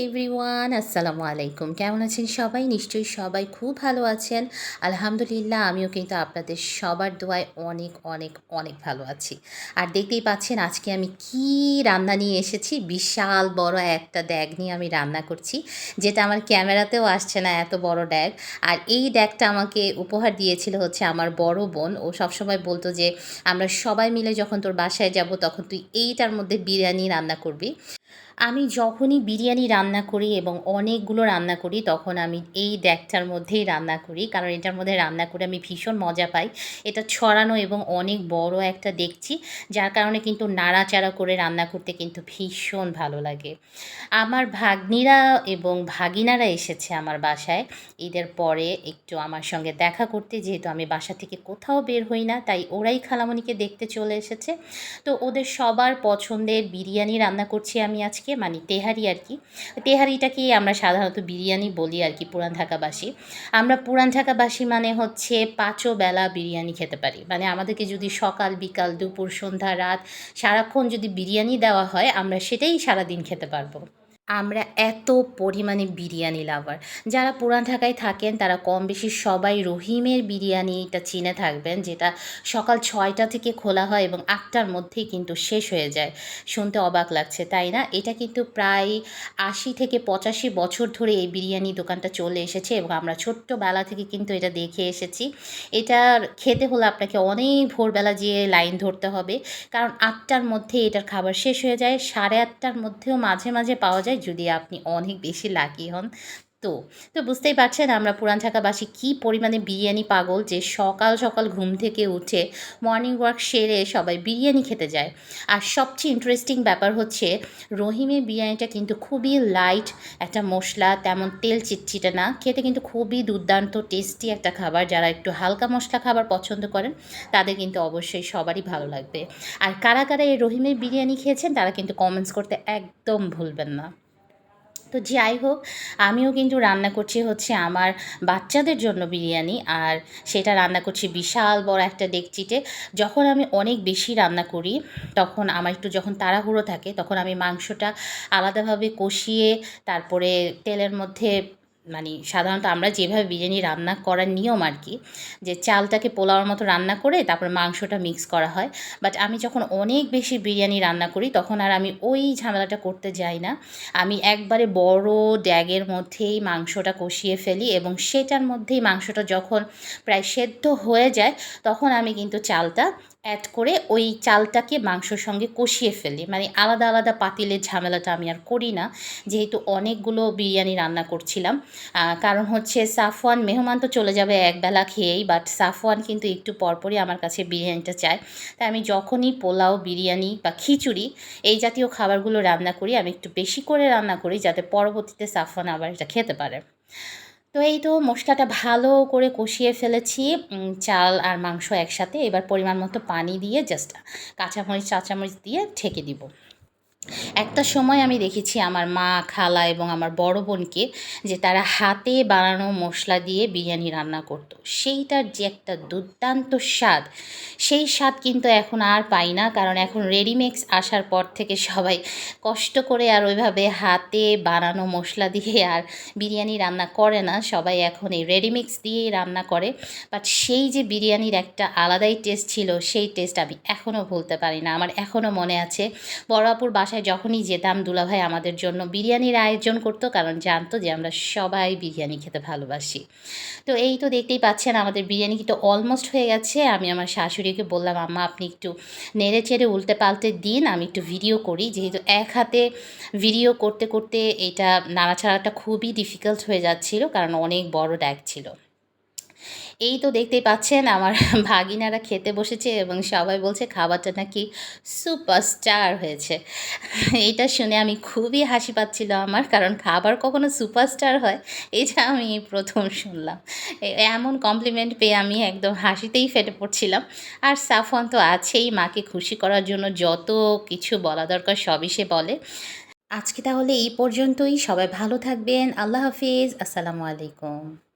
Everyone, আসসালামু আলাইকুম। কেমন আছেন সবাই? নিশ্চয়ই সবাই খুব ভালো আছেন। আলহামদুলিল্লাহ, আমিও কিন্তু আপনাদের সবার দোয়ায় অনেক অনেক অনেক ভালো আছি। আর দেখতেই পাচ্ছেন আজকে আমি কি রান্না নিয়ে এসেছি। বিশাল বড় একটা ড্যাগ নিয়ে আমি রান্না করছি, যেটা আমার ক্যামেরাতেও আসছে না, এত বড় ড্যাগ। আর এই ড্যাগটা আমাকে উপহার দিয়েছিল হচ্ছে আমার বড় বোন। ও সবসময় বলতো যে আমরা সবাই মিলে যখন তোর বাসায় যাব তখন তুই এইটার মধ্যে বিরিয়ানি রান্না করবি। আমি যখনই বিরিয়ানি রান্না করি এবং অনেকগুলো রান্না করি তখন আমি এই ড্যাকটার মধ্যেই রান্না করি, কারণ এটার মধ্যে রান্না করে আমি ভীষণ মজা পাই। এটা ছড়ানো এবং অনেক বড় একটা ডেকচি, যার কারণে কিন্তু নাড়াচাড়া করে রান্না করতে কিন্তু ভীষণ ভালো লাগে। আমার ভাগ্নিরা এবং ভাগিনারা এসেছে আমার বাসায় ঈদের পরে একটু আমার সঙ্গে দেখা করতে, যেহেতু আমি বাসা থেকে কোথাও বের হই না, তাই ওরাই খালামণিকে দেখতে চলে এসেছে। তো ওদের সবার পছন্দের বিরিয়ানি রান্না করছি আমি আজকে, মানে তেহারি আর কি। তেহারিটাকেই আমরা সাধারণত বিরিয়ানি বলি আর কি, পুরান ঢাকাবাসী। আমরা পুরান ঢাকাবাসী মানে হচ্ছে পাঁচও বেলা বিরিয়ানি খেতে পারি। মানে আমাদেরকে যদি সকাল বিকাল দুপুর সন্ধ্যা রাত সারাক্ষণ যদি বিরিয়ানি দেওয়া হয়, আমরা সেটাই সারাদিন খেতে পারবো। আমরা এত পরিমাণে বিরিয়ানি লাভার। যারা পুরান ঢাকায় থাকেন তারা কম বেশি সবাই রহিমের বিরিয়ানিটা চিনে থাকবেন, যেটা সকাল ৬টা থেকে খোলা হয় এবং ৮টার মধ্যেই কিন্তু শেষ হয়ে যায়। শুনতে অবাক লাগছে, তাই না? এটা কিন্তু প্রায় ৮০ থেকে ৮৫ বছর ধরে এই বিরিয়ানি দোকানটা চলে এসেছে এবং আমরা ছোট্টবেলা থেকে কিন্তু এটা দেখে এসেছি। এটার খেতে হলে আপনাকে অনেক ভোরবেলা যেয়ে লাইন ধরতে হবে, কারণ ৮টার মধ্যে এটার খাবার শেষ হয়ে যায়। ৮:৩০টার মধ্যেও মাঝে মাঝে পাওয়া যায় যদি আপনি অনেক বেশি লাকি হন। তো তো বুঝতেই পারছেন আমরা পুরান ঢাকাবাসী কী পরিমাণে বিরিয়ানি পাগল, যে সকাল সকাল ঘুম থেকে উঠে মর্নিং ওয়াক সেরে সবাই বিরিয়ানি খেতে যায়। আর সবচেয়ে ইন্টারেস্টিং ব্যাপার হচ্ছে রহিমের বিরিয়ানিটা কিন্তু খুবই লাইট একটা মশলা, তেমন তেল চিটচিটে না, খেতে কিন্তু খুবই দুর্দান্ত টেস্টি একটা খাবার। যারা একটু হালকা মশলা খাবার পছন্দ করেন তাদের কিন্তু অবশ্যই সবারই ভালো লাগবে। আর কারা কারা এই রহিমের বিরিয়ানি খেয়েছেন তারা কিন্তু কমেন্টস করতে একদম ভুলবেন না। তো যাই হোক, আমিও কিন্তু রান্না করছি হচ্ছে আমার বাচ্চাদের জন্য বিরিয়ানি, আর সেটা রান্না করছি বিশাল বড় একটা ডেকচিতে। যখন আমি অনেক বেশি রান্না করি তখন আমার একটু যখন তাড়াহুড়ো থাকে তখন আমি মাংসটা আলাদাভাবে কষিয়ে তারপরে তেলের মধ্যে, মানে সাধারণত আমরা যেভাবে বিরিয়ানি রান্না করার নিয়ম আর কি, যে চালটাকে পোলাওর মতো রান্না করে তারপর মাংসটা মিক্স করা হয়। বাট আমি যখন অনেক বেশি বিরিয়ানি রান্না করি তখন আর আমি ওই ঝামেলাটা করতে যাই না। আমি একবারে বড় ড্যাগের মধ্যেই মাংসটা কষিয়ে ফেলি এবং সেটার মধ্যেই মাংসটা যখন প্রায় সেদ্ধ হয়ে যায় তখন আমি কিন্তু চালটা অ্যাড করে ওই চালটাকে মাংসর সঙ্গে কষিয়ে ফেলি। মানে আলাদা আলাদা পাতিলের ঝামেলাটা আমি আর করি না, যেহেতু অনেকগুলো বিরিয়ানি রান্না করছিলাম। কারণ হচ্ছে সাফওয়ান মেহমান তো চলে যাবে একবেলা খেয়েই, বাট সাফওয়ান কিন্তু একটু পরপরই আমার কাছে বিরিয়ানিটা চায়। তাই আমি যখনই পোলাও, বিরিয়ানি বা খিচুড়ি এই জাতীয় খাবারগুলো রান্না করি আমি একটু বেশি করে রান্না করি, যাতে পরবর্তীতে সাফওয়ান আবার এটা খেতে পারে। তো এই তো মশলাটা ভালো করে কষিয়ে ফেলেছি, চাল আর মাংস একসাথে। এবার পরিমাণ মতো পানি দিয়ে জাস্ট কাঁচামরিচ, কাঁচামরিচ দিয়ে ঢেকে দিব। একটা সময় আমি দেখেছি আমার মা, খালা এবং আমার বড় বোনকে, যে তারা হাতে বানানো মশলা দিয়ে বিরিয়ানি রান্না করতো। সেইটার যে একটা দুর্দান্ত স্বাদ, সেই স্বাদ কিন্তু এখন আর পাই না, কারণ এখন রেডিমেক্স আসার পর থেকে সবাই কষ্ট করে আর ওইভাবে হাতে বানানো মশলা দিয়ে আর বিরিয়ানি রান্না করে না, সবাই এখন এই রেডিমিক্স দিয়েই রান্না করে। বাট সেই যে বিরিয়ানির একটা আলাদাই টেস্ট ছিল, সেই টেস্ট আমি এখনও ভুলতে পারি না। আমার এখনও মনে আছে বড় আপুর বাসায় যখনই যেতাম দুলাভাই আমাদের জন্য বিরিয়ানির আয়োজন করতো, কারণ জানতো যে আমরা সবাই বিরিয়ানি খেতে ভালোবাসি। তো এই তো দেখতেই পাচ্ছেন আমাদের বিরিয়ানি কিন্তু অলমোস্ট হয়ে গেছে। আমি আমার শাশুড়িকে বললাম, আম্মা আপনি একটু নেড়ে চেড়ে উল্টে পাল্টে দিন, আমি একটু ভিডিও করি, যেহেতু এক হাতে ভিডিও করতে করতে এটা নাড়াচাড়াটা খুবই ডিফিকাল্ট হয়ে যাচ্ছিল, কারণ অনেক বড় ড্যাগ ছিল। এই তো দেখতেই পাচ্ছেন আমার ভাগিনারা খেতে বসেছে এবং সবাই বলছে খাবারটা নাকি সুপারস্টার হয়েছে। এইটা শুনে আমি খুবই হাসি পাচ্ছিল আমার, কারণ খাবার কখনো সুপারস্টার হয় এটা আমি এই প্রথম শুনলাম। এমন কমপ্লিমেন্ট পেয়ে আমি একদম হাসিতেই ফেটে পড়ছিলাম। আর সাফওয়ান তো আছেই, মাকে খুশি করার জন্য যত কিছু বলা দরকার সবই সে বলে। আজকে তাহলে এই পর্যন্তই। সবাই ভালো থাকবেন। আল্লাহ হাফিজ। আসসালামু আলাইকুম।